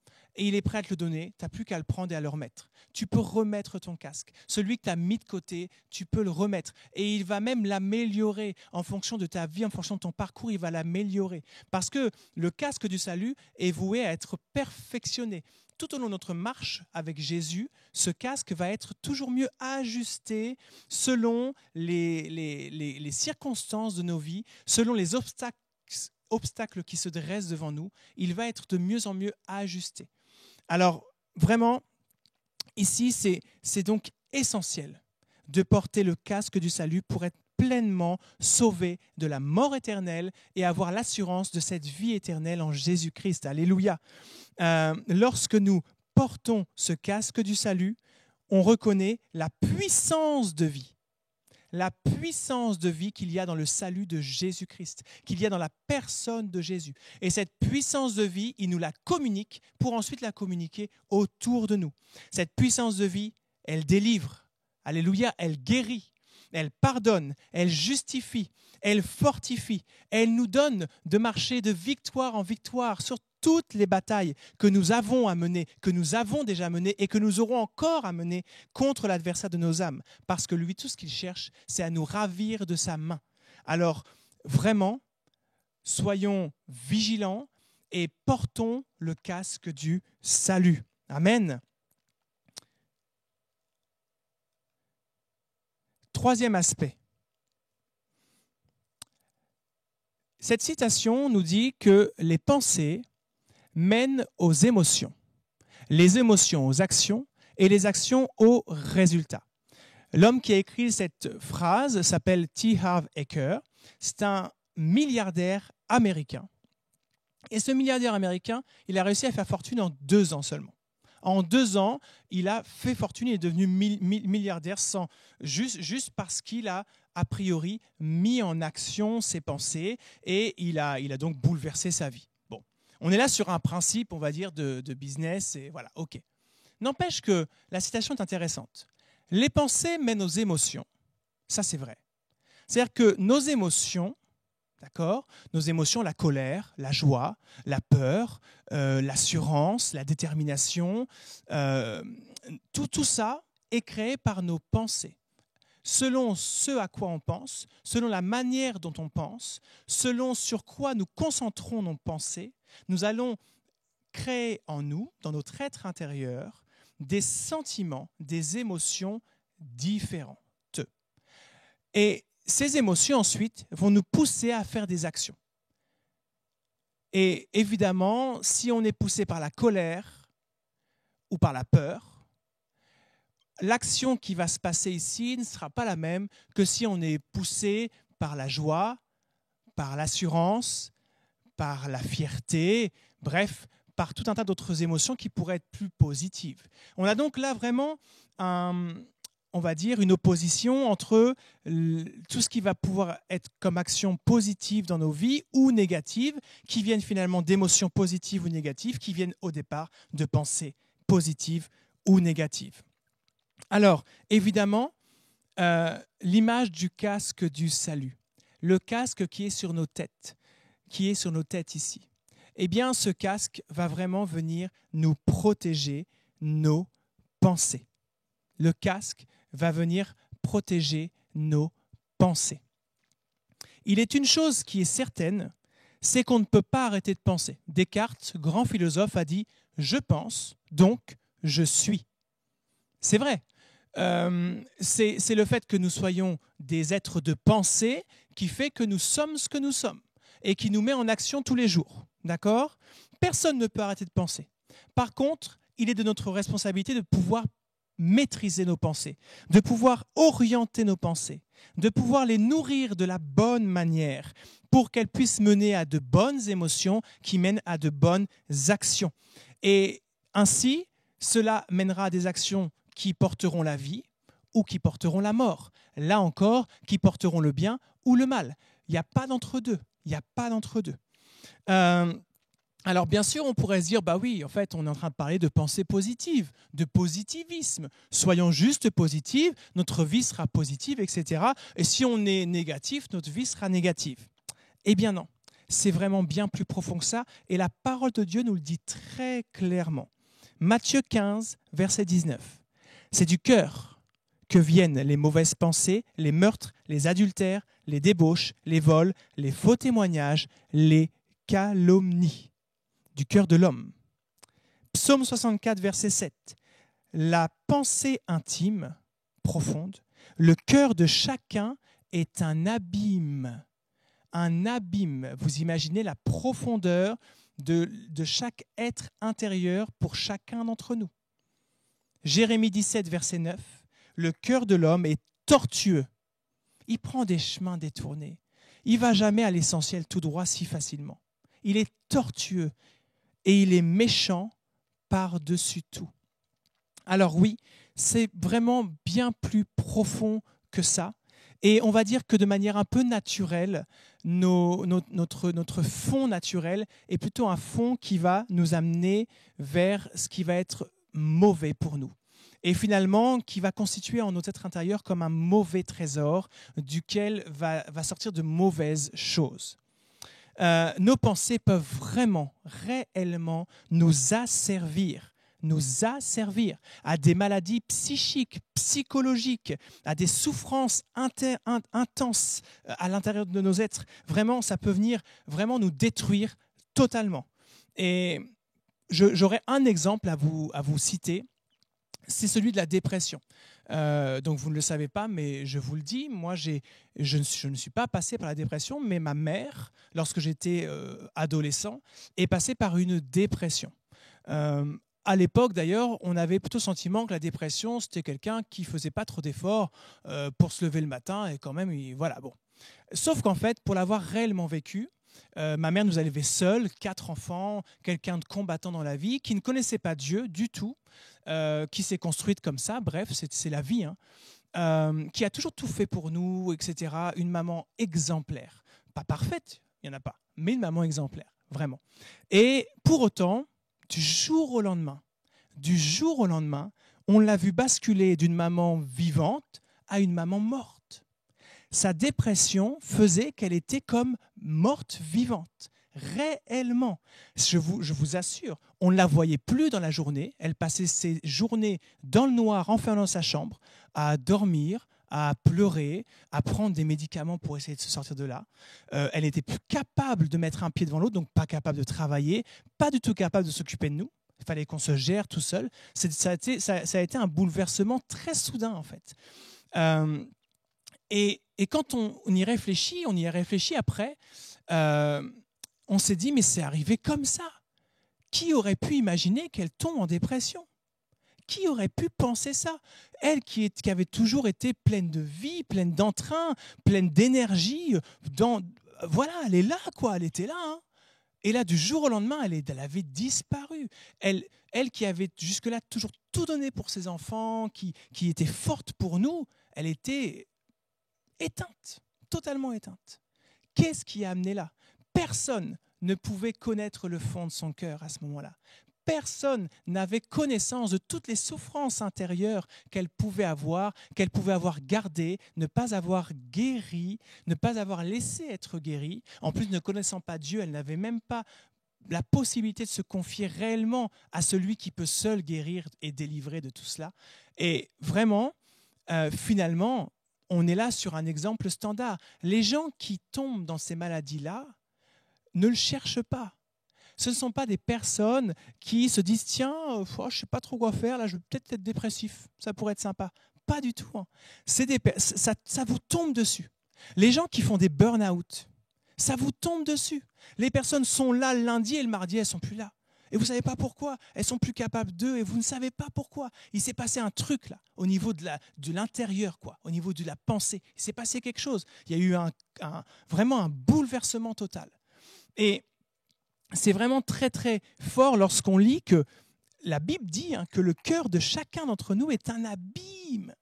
Et il est prêt à te le donner, tu n'as plus qu'à le prendre et à le remettre. Tu peux remettre ton casque. Celui que tu as mis de côté, tu peux le remettre. Et il va même l'améliorer en fonction de ta vie, en fonction de ton parcours, il va l'améliorer. Parce que le casque du salut est voué à être perfectionné. Tout au long de notre marche avec Jésus, ce casque va être toujours mieux ajusté selon les circonstances de nos vies, selon les obstacles qui se dressent devant nous. Il va être de mieux en mieux ajusté. Alors, vraiment, ici, c'est donc essentiel de porter le casque du salut pour être pleinement sauvé de la mort éternelle et avoir l'assurance de cette vie éternelle en Jésus-Christ. Alléluia. Lorsque nous portons ce casque du salut, on reconnaît la puissance de vie. La puissance de vie qu'il y a dans le salut de Jésus-Christ, qu'il y a dans la personne de Jésus. Et cette puissance de vie, il nous la communique pour ensuite la communiquer autour de nous. Cette puissance de vie, elle délivre. Alléluia, elle guérit, elle pardonne, elle justifie, elle fortifie. Elle nous donne de marcher de victoire en victoire sur toutes les batailles que nous avons à mener, que nous avons déjà menées et que nous aurons encore à mener contre l'adversaire de nos âmes. Parce que lui, tout ce qu'il cherche, c'est à nous ravir de sa main. Alors, vraiment, soyons vigilants et portons le casque du salut. Amen. Troisième aspect. Cette citation nous dit que les pensées mènent aux émotions, les émotions aux actions et les actions aux résultats. L'homme qui a écrit cette phrase s'appelle T. Harv Eker. C'est un milliardaire américain. Et ce milliardaire américain, il a réussi à faire fortune en 2 ans seulement. En 2 ans, il a fait fortune, il est devenu milliardaire juste parce qu'il a priori, mis en action ses pensées et il a donc bouleversé sa vie. Bon, on est là sur un principe, on va dire, de business et voilà, ok. N'empêche que la citation est intéressante. Les pensées mènent aux émotions. Ça, c'est vrai. C'est-à-dire que nos émotions, d'accord, nos émotions, la colère, la joie, la peur, l'assurance, la détermination, tout ça est créé par nos pensées. Selon ce à quoi on pense, selon la manière dont on pense, selon sur quoi nous concentrons nos pensées, nous allons créer en nous, dans notre être intérieur, des sentiments, des émotions différentes. Et ces émotions, ensuite, vont nous pousser à faire des actions. Et évidemment, si on est poussé par la colère ou par la peur, l'action qui va se passer ici ne sera pas la même que si on est poussé par la joie, par l'assurance, par la fierté, bref, par tout un tas d'autres émotions qui pourraient être plus positives. On a donc là vraiment on va dire, une opposition entre tout ce qui va pouvoir être comme action positive dans nos vies ou négative, qui viennent finalement d'émotions positives ou négatives, qui viennent au départ de pensées positives ou négatives. Alors, évidemment, l'image du casque du salut, le casque qui est sur nos têtes ici, eh bien, ce casque va vraiment venir nous protéger nos pensées. Le casque va venir protéger nos pensées. Il est une chose qui est certaine, c'est qu'on ne peut pas arrêter de penser. Descartes, grand philosophe, a dit « je pense, donc je suis ». C'est vrai. C'est le fait que nous soyons des êtres de pensée qui fait que nous sommes ce que nous sommes et qui nous met en action tous les jours. D'accord ? Personne ne peut arrêter de penser. Par contre, il est de notre responsabilité de pouvoir maîtriser nos pensées, de pouvoir orienter nos pensées, de pouvoir les nourrir de la bonne manière pour qu'elles puissent mener à de bonnes émotions qui mènent à de bonnes actions. Et ainsi, cela mènera à des actions qui porteront la vie ou qui porteront la mort. Là encore, qui porteront le bien ou le mal. Il n'y a pas d'entre-deux. Il n'y a pas d'entre-deux. Alors bien sûr, on pourrait se dire, bah oui, en fait, on est en train de parler de pensée positive, de positivisme. Soyons juste positifs, notre vie sera positive, etc. Et si on est négatif, notre vie sera négative. Eh bien non, c'est vraiment bien plus profond que ça. Et la parole de Dieu nous le dit très clairement. Matthieu 15, verset 19. C'est du cœur que viennent les mauvaises pensées, les meurtres, les adultères, les débauches, les vols, les faux témoignages, les calomnies. Du cœur de l'homme. Psaume 64, verset 7. La pensée intime, profonde, le cœur de chacun est un abîme. Un abîme. Vous imaginez la profondeur de chaque être intérieur pour chacun d'entre nous. Jérémie 17, verset 9. Le cœur de l'homme est tortueux. Il prend des chemins détournés. Il ne va jamais à l'essentiel tout droit si facilement. Il est tortueux. Et il est méchant par-dessus tout. Alors oui, c'est vraiment bien plus profond que ça. Et on va dire que de manière un peu naturelle, notre fond naturel est plutôt un fond qui va nous amener vers ce qui va être mauvais pour nous. Et finalement, qui va constituer en notre être intérieur comme un mauvais trésor duquel va sortir de mauvaises choses. Nos pensées peuvent vraiment, réellement nous asservir à des maladies psychiques, psychologiques, à des souffrances intenses à l'intérieur de nos êtres. Vraiment, ça peut venir vraiment nous détruire totalement. Et j'aurais un exemple à vous citer, c'est celui de la dépression. Donc vous ne le savez pas, mais je vous le dis, moi je ne suis pas passé par la dépression, mais ma mère, lorsque j'étais adolescent, est passée par une dépression. À l'époque d'ailleurs, on avait plutôt le sentiment que la dépression, c'était quelqu'un qui ne faisait pas trop d'efforts pour se lever le matin et quand même, voilà, bon. Sauf qu'en fait, pour l'avoir réellement vécu, Ma mère nous a élevés seuls, 4 enfants, quelqu'un de combattant dans la vie, qui ne connaissait pas Dieu du tout, qui s'est construite comme ça, bref, c'est la vie, hein, qui a toujours tout fait pour nous, etc. Une maman exemplaire. Pas parfaite, il n'y en a pas, mais une maman exemplaire, vraiment. Et pour autant, du jour au lendemain, on l'a vu basculer d'une maman vivante à une maman morte. Sa dépression faisait qu'elle était comme morte vivante, réellement. Je vous assure, on ne la voyait plus dans la journée. Elle passait ses journées dans le noir, enfermée dans sa chambre, à dormir, à pleurer, à prendre des médicaments pour essayer de se sortir de là. Elle n'était plus capable de mettre un pied devant l'autre, donc pas capable de travailler, pas du tout capable de s'occuper de nous. Il fallait qu'on se gère tout seul. Ça a été un bouleversement très soudain, en fait. Et quand on y réfléchit après, on s'est dit, mais c'est arrivé comme ça. Qui aurait pu imaginer qu'elle tombe en dépression ? Qui aurait pu penser ça ? Elle qui avait toujours été pleine de vie, pleine d'entrain, pleine d'énergie. Voilà, elle est là, quoi. Elle était là. Hein. Et là, du jour au lendemain, elle avait disparu. Elle qui avait jusque-là toujours tout donné pour ses enfants, qui était forte pour nous, elle était éteinte, totalement éteinte. Qu'est-ce qui a amené là ? Personne ne pouvait connaître le fond de son cœur à ce moment-là. Personne n'avait connaissance de toutes les souffrances intérieures qu'elle pouvait avoir gardées, ne pas avoir guéri, ne pas avoir laissé être guérie. En plus, ne connaissant pas Dieu, elle n'avait même pas la possibilité de se confier réellement à celui qui peut seul guérir et délivrer de tout cela. Et vraiment, finalement, on est là sur un exemple standard. Les gens qui tombent dans ces maladies-là ne le cherchent pas. Ce ne sont pas des personnes qui se disent « Tiens, je ne sais pas trop quoi faire, là je vais peut-être être dépressif, ça pourrait être sympa ». Pas du tout. Hein. Ça vous tombe dessus. Les gens qui font des burn-out, ça vous tombe dessus. Les personnes sont là le lundi et le mardi, elles ne sont plus là. Et vous ne savez pas pourquoi. Elles sont plus capables d'eux et vous ne savez pas pourquoi. Il s'est passé un truc là, au niveau de l'intérieur, quoi, au niveau de la pensée. Il s'est passé quelque chose. Il y a eu vraiment un bouleversement total. Et c'est vraiment très très fort lorsqu'on lit que la Bible dit que le cœur de chacun d'entre nous est un abîme.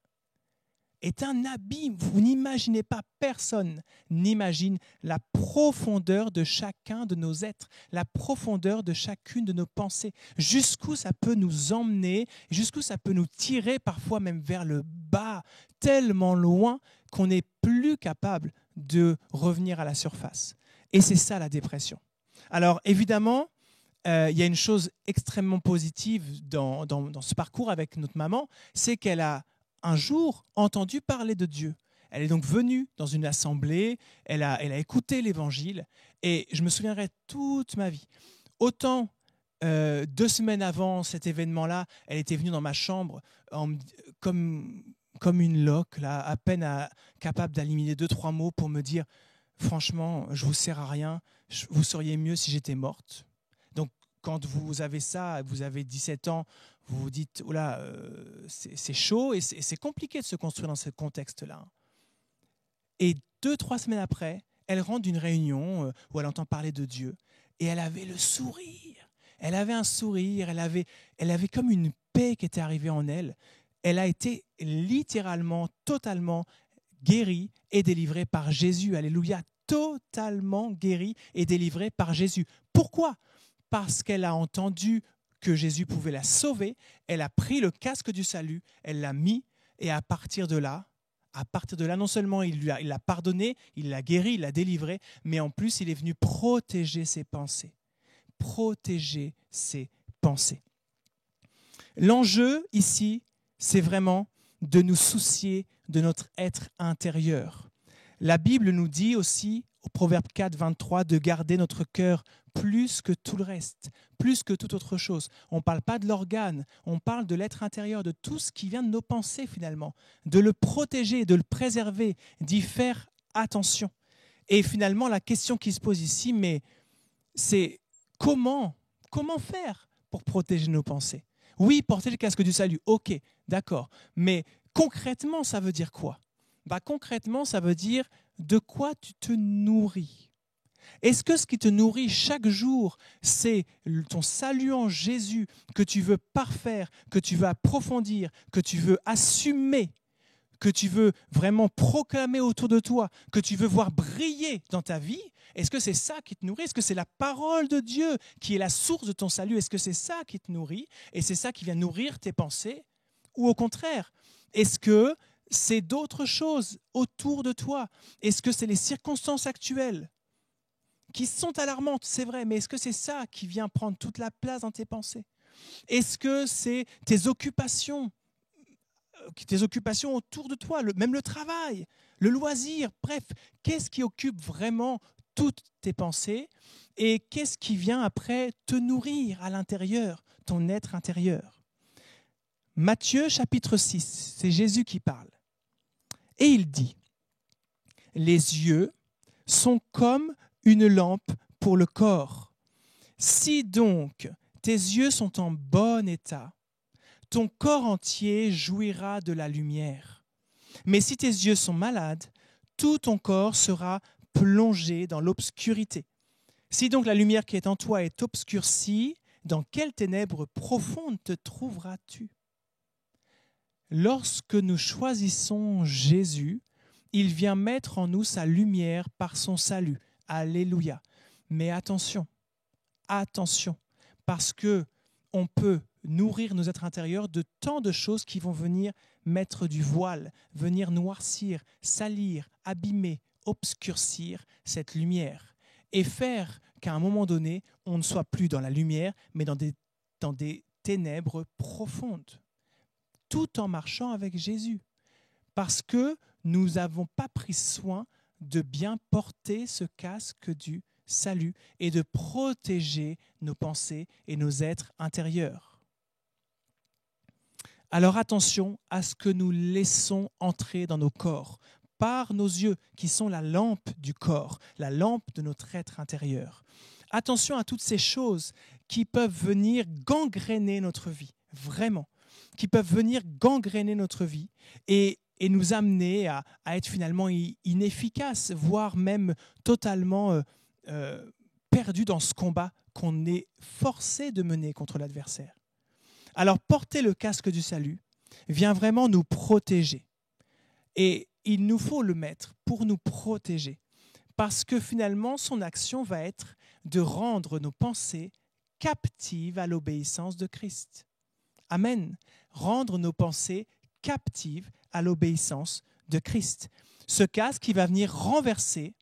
Est un abîme. Vous n'imaginez pas, personne n'imagine la profondeur de chacun de nos êtres, la profondeur de chacune de nos pensées, jusqu'où ça peut nous emmener, jusqu'où ça peut nous tirer parfois même vers le bas, tellement loin qu'on n'est plus capable de revenir à la surface. Et c'est ça la dépression. Alors évidemment, il y a une chose extrêmement positive dans ce parcours avec notre maman, c'est qu'elle a un jour entendu parler de Dieu. Elle est donc venue dans une assemblée, elle a écouté l'évangile et je me souviendrai toute ma vie. Autant 2 semaines avant cet événement-là, elle était venue dans ma chambre comme une loque, là, à peine capable d'éliminer 2-3 mots pour me dire « Franchement, je ne vous sers à rien, vous seriez mieux si j'étais morte ». Donc quand vous avez ça, vous avez 17 ans, vous vous dites, oh là, c'est chaud et c'est compliqué de se construire dans ce contexte-là. Et 2-3 semaines après, elle rentre d'une réunion où elle entend parler de Dieu et elle avait le sourire. Elle avait un sourire, elle avait comme une paix qui était arrivée en elle. Elle a été littéralement, totalement guérie et délivrée par Jésus. Alléluia, totalement guérie et délivrée par Jésus. Pourquoi ? Parce qu'elle a entendu que Jésus pouvait la sauver, elle a pris le casque du salut, elle l'a mis, et à partir de là, non seulement il l'a pardonné, il l'a guéri, il l'a délivré, mais en plus il est venu protéger ses pensées. Protéger ses pensées. L'enjeu ici, c'est vraiment de nous soucier de notre être intérieur. La Bible nous dit aussi, au Proverbe 4, 23, de garder notre cœur plus que tout le reste, plus que toute autre chose. On ne parle pas de l'organe, on parle de l'être intérieur, de tout ce qui vient de nos pensées finalement, de le protéger, de le préserver, d'y faire attention. Et finalement, la question qui se pose ici, mais c'est comment faire pour protéger nos pensées ? Oui, porter le casque du salut, ok, d'accord, mais concrètement, ça veut dire quoi ? Concrètement, ça veut dire de quoi tu te nourris. Est-ce que ce qui te nourrit chaque jour, c'est ton salut en Jésus que tu veux parfaire, que tu veux approfondir, que tu veux assumer, que tu veux vraiment proclamer autour de toi, que tu veux voir briller dans ta vie? Est-ce que c'est ça qui te nourrit? Est-ce que c'est la parole de Dieu qui est la source de ton salut? Est-ce que c'est ça qui te nourrit et c'est ça qui vient nourrir tes pensées? Ou au contraire, est-ce que c'est d'autres choses autour de toi? Est-ce que c'est les circonstances actuelles qui sont alarmantes, c'est vrai, mais est-ce que c'est ça qui vient prendre toute la place dans tes pensées? Est-ce que c'est tes occupations autour de toi, même le travail, le loisir, bref, qu'est-ce qui occupe vraiment toutes tes pensées et qu'est-ce qui vient après te nourrir à l'intérieur, ton être intérieur? Matthieu chapitre 6, c'est Jésus qui parle. Et il dit, « Les yeux sont comme une lampe pour le corps. Si donc tes yeux sont en bon état, ton corps entier jouira de la lumière. Mais si tes yeux sont malades, tout ton corps sera plongé dans l'obscurité. Si donc la lumière qui est en toi est obscurcie, dans quelles ténèbres profondes te trouveras-tu » Lorsque nous choisissons Jésus, il vient mettre en nous sa lumière par son salut. Alléluia. Mais attention, parce que on peut nourrir nos êtres intérieurs de tant de choses qui vont venir mettre du voile, venir noircir, salir, abîmer, obscurcir cette lumière et faire qu'à un moment donné, on ne soit plus dans la lumière, mais dans des ténèbres profondes, tout en marchant avec Jésus, parce que nous n'avons pas pris soin de bien porter ce casque du salut et de protéger nos pensées et nos êtres intérieurs. Alors attention à ce que nous laissons entrer dans nos corps par nos yeux qui sont la lampe du corps, la lampe de notre être intérieur. Attention à toutes ces choses qui peuvent venir gangréner notre vie, vraiment, qui peuvent venir gangréner notre vie et nous amener à être finalement inefficaces, voire même totalement perdus dans ce combat qu'on est forcé de mener contre l'adversaire. Alors porter le casque du salut vient vraiment nous protéger. Et il nous faut le mettre pour nous protéger. Parce que finalement, son action va être de rendre nos pensées captives à l'obéissance de Christ. Amen. Rendre nos pensées captives à l'obéissance de Christ. Ce casque qui va venir renverser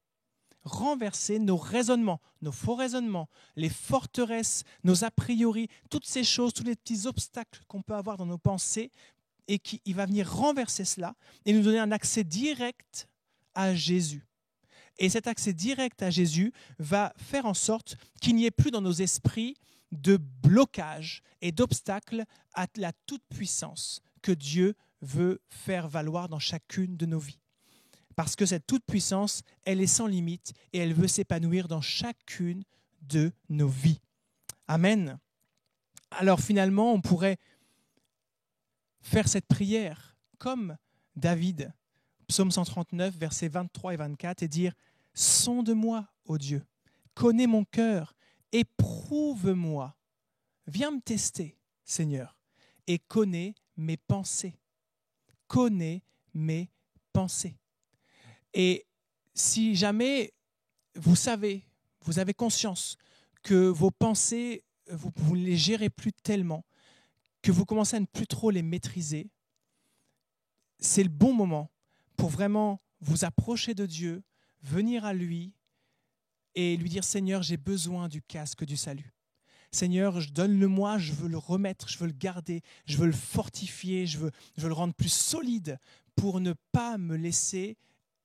nos raisonnements, nos faux raisonnements, les forteresses, nos a priori, toutes ces choses, tous les petits obstacles qu'on peut avoir dans nos pensées, et il va venir renverser cela et nous donner un accès direct à Jésus. Et cet accès direct à Jésus va faire en sorte qu'il n'y ait plus dans nos esprits de blocage et d'obstacles à la toute-puissance que Dieu veut faire valoir dans chacune de nos vies. Parce que cette toute-puissance, elle est sans limite et elle veut s'épanouir dans chacune de nos vies. Amen. Alors finalement, on pourrait faire cette prière comme David, psaume 139, versets 23 et 24, et dire « Sonde-moi, ô Dieu, connais mon cœur, éprouve-moi, viens me tester, Seigneur, et connais mes pensées. Connais mes pensées. » Et si jamais vous savez, vous avez conscience que vos pensées, vous ne les gérez plus tellement, que vous commencez à ne plus trop les maîtriser, c'est le bon moment pour vraiment vous approcher de Dieu, venir à lui et lui dire « Seigneur, j'ai besoin du casque du salut. Seigneur, donne-le-moi, je veux le remettre, je veux le garder, je veux le fortifier, je veux le rendre plus solide pour ne pas me laisser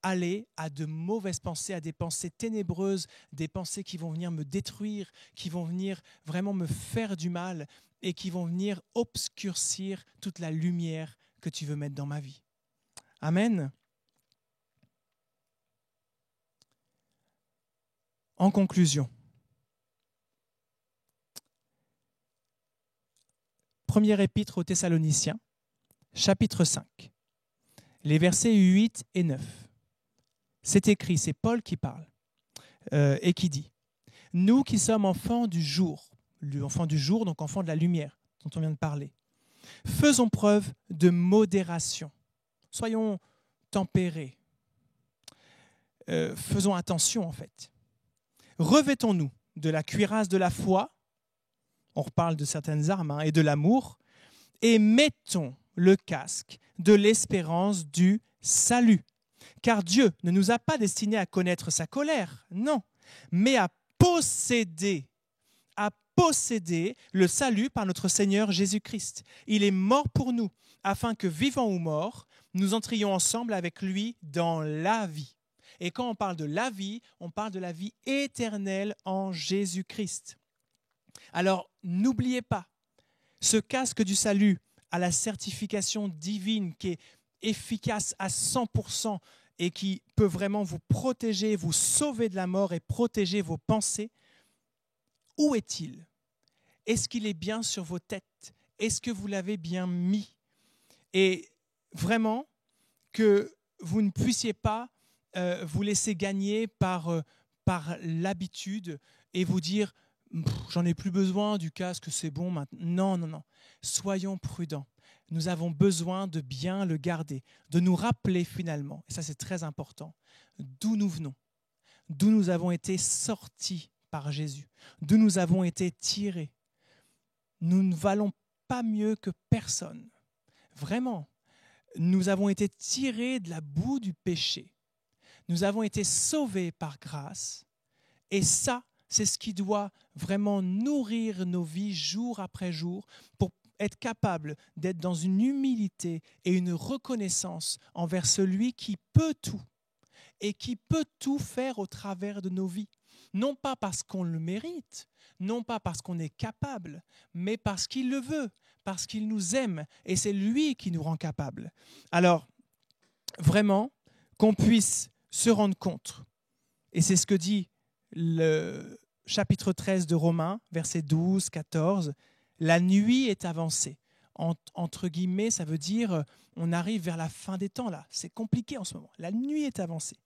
aller à de mauvaises pensées, à des pensées ténébreuses, des pensées qui vont venir me détruire, qui vont venir vraiment me faire du mal et qui vont venir obscurcir toute la lumière que tu veux mettre dans ma vie. » Amen. En conclusion, première épître aux Thessaloniciens, chapitre 5, les versets 8 et 9. C'est écrit, c'est Paul qui parle. et qui dit « Nous qui sommes enfants du jour, donc enfants de la lumière, dont on vient de parler, faisons preuve de modération. Soyons tempérés. Faisons attention en fait. Revêtons-nous de la cuirasse de la foi, on reparle de certaines armes, et de l'amour, et mettons le casque de l'espérance du salut. Car Dieu ne nous a pas destinés à connaître sa colère, non, mais à posséder le salut par notre Seigneur Jésus-Christ. Il est mort pour nous, afin que, vivants ou morts, nous entrions ensemble avec lui dans la vie. Et quand on parle de la vie, on parle de la vie éternelle en Jésus-Christ. Alors, n'oubliez pas, ce casque du salut a la certification divine qui est efficace à 100% et qui peut vraiment vous protéger, vous sauver de la mort et protéger vos pensées. Où est-il? Est-ce qu'il est bien sur vos têtes? Est-ce que vous l'avez bien mis? Et vraiment, que vous ne puissiez pas vous laisser gagner par l'habitude et vous dire « j'en ai plus besoin du casque, c'est bon maintenant ». Non. Soyons prudents. Nous avons besoin de bien le garder, de nous rappeler finalement, et ça c'est très important, d'où nous venons, d'où nous avons été sortis par Jésus, d'où nous avons été tirés. Nous ne valons pas mieux que personne. Vraiment, nous avons été tirés de la boue du péché. Nous avons été sauvés par grâce. Et ça, c'est ce qui doit vraiment nourrir nos vies jour après jour pour être capable d'être dans une humilité et une reconnaissance envers celui qui peut tout et qui peut tout faire au travers de nos vies. Non pas parce qu'on le mérite, non pas parce qu'on est capable, mais parce qu'il le veut, parce qu'il nous aime et c'est lui qui nous rend capables. Alors, vraiment, qu'on puisse se rendre compte, et c'est ce que dit le chapitre 13 de Romains, versets 12, 14, la nuit est avancée. Entre guillemets, ça veut dire on arrive vers la fin des temps là. C'est compliqué en ce moment. La nuit est avancée.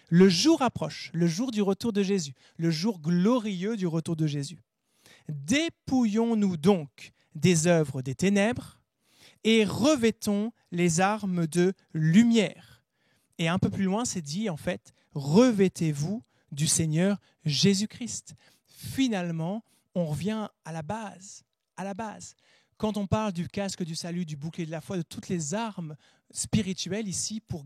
Le jour approche, le jour du retour de Jésus, le jour glorieux du retour de Jésus. Dépouillons-nous donc des œuvres des ténèbres et revêtons les armes de lumière. Et un peu plus loin, c'est dit en fait, revêtez-vous du Seigneur Jésus-Christ. Finalement, on revient à la base. Quand on parle du casque du salut, du bouclier de la foi, de toutes les armes spirituelles ici pour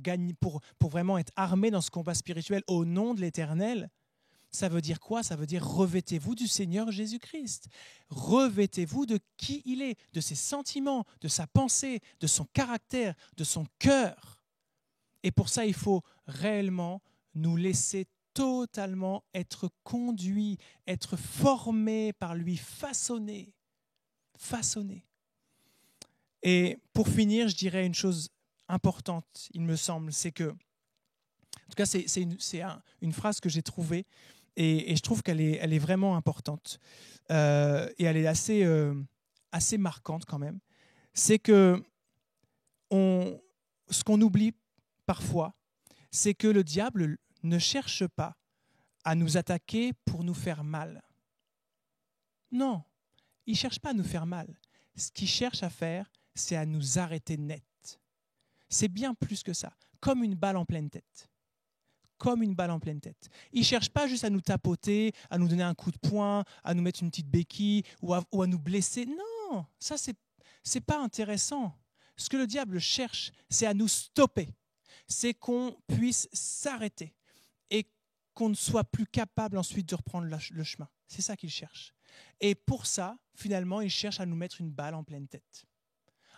vraiment être armé dans ce combat spirituel au nom de l'Éternel, ça veut dire quoi? Ça veut dire revêtez-vous du Seigneur Jésus-Christ. Revêtez-vous de qui il est, de ses sentiments, de sa pensée, de son caractère, de son cœur. Et pour ça, il faut réellement nous laisser totalement être conduits, être formés par lui, façonnés. Et pour finir, je dirais une chose importante, il me semble, c'est que, en tout cas, c'est une phrase que j'ai trouvée et je trouve qu'elle est vraiment importante et elle est assez marquante quand même. C'est que ce qu'on oublie parfois, c'est que le diable ne cherche pas à nous attaquer pour nous faire mal. Non. Il ne cherche pas à nous faire mal. Ce qu'il cherche à faire, c'est à nous arrêter net. C'est bien plus que ça. Comme une balle en pleine tête. Il ne cherche pas juste à nous tapoter, à nous donner un coup de poing, à nous mettre une petite béquille ou à nous blesser. Non, ça, c'est pas intéressant. Ce que le diable cherche, c'est à nous stopper. C'est qu'on puisse s'arrêter et qu'on ne soit plus capable ensuite de reprendre le chemin. C'est ça qu'il cherche. Et pour ça, finalement, il cherche à nous mettre une balle en pleine tête.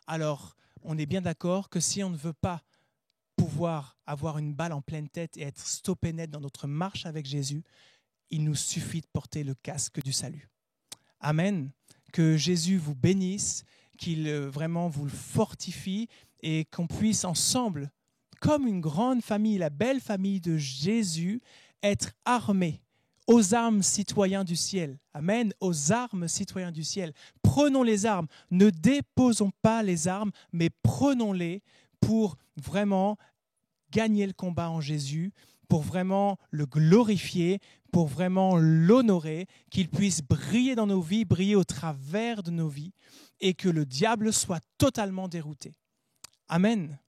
Alors, on est bien d'accord que si on ne veut pas pouvoir avoir une balle en pleine tête et être stoppé net dans notre marche avec Jésus, il nous suffit de porter le casque du salut. Amen. Que Jésus vous bénisse, qu'il vraiment vous le fortifie et qu'on puisse ensemble, comme une grande famille, la belle famille de Jésus, être armés aux armes citoyens du ciel. Amen, aux armes citoyens du ciel. Prenons les armes, ne déposons pas les armes, mais prenons-les pour vraiment gagner le combat en Jésus, pour vraiment le glorifier, pour vraiment l'honorer, qu'il puisse briller dans nos vies, briller au travers de nos vies et que le diable soit totalement dérouté. Amen.